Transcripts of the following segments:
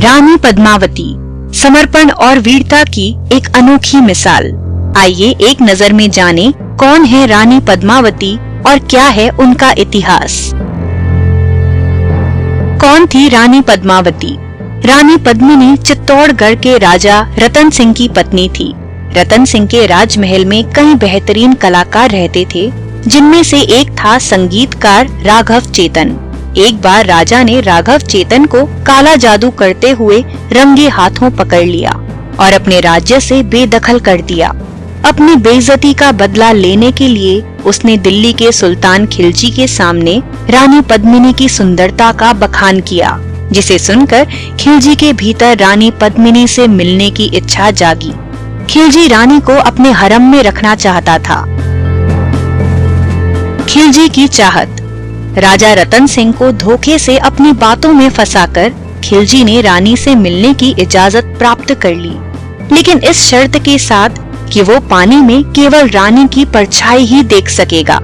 रानी पद्मावती समर्पण और वीरता की एक अनोखी मिसाल। आइए एक नजर में जानें कौन है रानी पद्मावती और क्या है उनका इतिहास। कौन थी रानी पद्मावती? रानी पद्मिनी चित्तौड़गढ़ के राजा रतन सिंह की पत्नी थी। रतन सिंह के राजमहल में कई बेहतरीन कलाकार रहते थे, जिनमें से एक था संगीतकार राघव चेतन। एक बार राजा ने राघव चेतन को काला जादू करते हुए रंगे हाथों पकड़ लिया और अपने राज्य से बेदखल कर दिया। अपनी बेइज्जती का बदला लेने के लिए उसने दिल्ली के सुल्तान खिलजी के सामने रानी पद्मिनी की सुंदरता का बखान किया, जिसे सुनकर खिलजी के भीतर रानी पद्मिनी से मिलने की इच्छा जागी। खिलजी रानी को अपने हरम में रखना चाहता था। खिलजी की चाहत। राजा रतन सिंह को धोखे से अपनी बातों में फंसाकर खिलजी ने रानी से मिलने की इजाजत प्राप्त कर ली, लेकिन इस शर्त के साथ कि वो पानी में केवल रानी की परछाई ही देख सकेगा।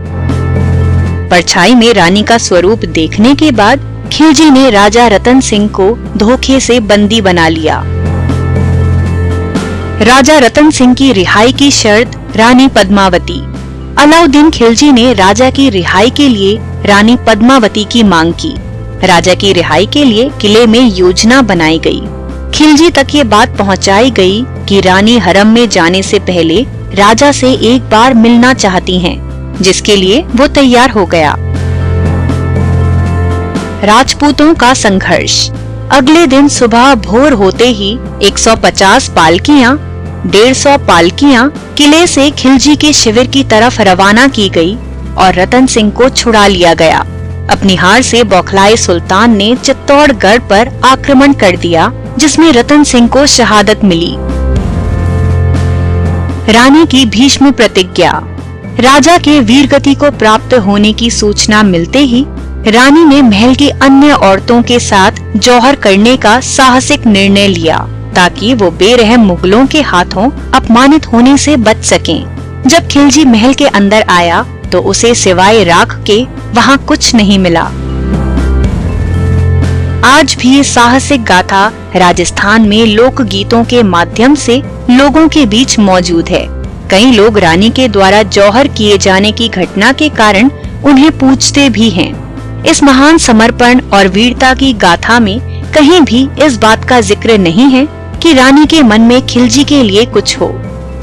परछाई में रानी का स्वरूप देखने के बाद खिलजी ने राजा रतन सिंह को धोखे से बंदी बना लिया। राजा रतन सिंह की रिहाई की शर्त रानी पद्मावती। अलाउद्दीन खिलजी ने राजा की रिहाई के लिए रानी पद्मावती की मांग की। राजा की रिहाई के लिए किले में योजना बनाई गई। खिलजी तक ये बात पहुंचाई गई कि रानी हरम में जाने से पहले राजा से एक बार मिलना चाहती हैं, जिसके लिए वो तैयार हो गया। राजपूतों का संघर्ष। अगले दिन सुबह भोर होते ही 150 पालकियां, 150 पालकियां किले से खिलजी के शिविर की तरफ रवाना की गई और रतन सिंह को छुड़ा लिया गया। अपनी हार से बौखलाए सुल्तान ने चित्तौड़गढ़ पर आक्रमण कर दिया, जिसमें रतन सिंह को शहादत मिली। रानी की भीष्म प्रतिज्ञा। राजा के वीरगति को प्राप्त होने की सूचना मिलते ही रानी ने महल की अन्य औरतों के साथ जौहर करने का साहसिक निर्णय लिया, ताकि वो बेरहम मुगलों के हाथों अपमानित होने से बच सकें। जब खिलजी महल के अंदर आया तो उसे सिवाय राख के वहाँ कुछ नहीं मिला। आज भी ये साहसिक गाथा राजस्थान में लोक गीतों के माध्यम से लोगों के बीच मौजूद है। कई लोग रानी के द्वारा जौहर किए जाने की घटना के कारण उन्हें पूजते भी हैं। इस महान समर्पण और वीरता की गाथा में कहीं भी इस बात का जिक्र नहीं है कि रानी के मन में खिलजी के लिए कुछ हो।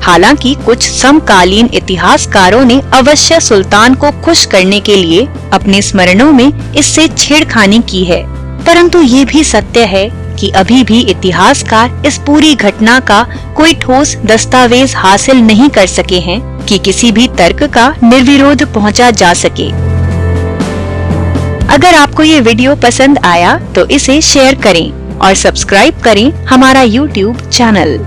हालांकि कुछ समकालीन इतिहासकारों ने अवश्य सुल्तान को खुश करने के लिए अपने स्मरणों में इससे छेड़खानी की है, परंतु ये भी सत्य है कि अभी भी इतिहासकार इस पूरी घटना का कोई ठोस दस्तावेज हासिल नहीं कर सके हैं कि किसी भी तर्क का निर्विरोध पहुंचा जा सके। अगर आपको ये वीडियो पसंद आया तो इसे शेयर करें और सब्सक्राइब करें हमारा YouTube चैनल।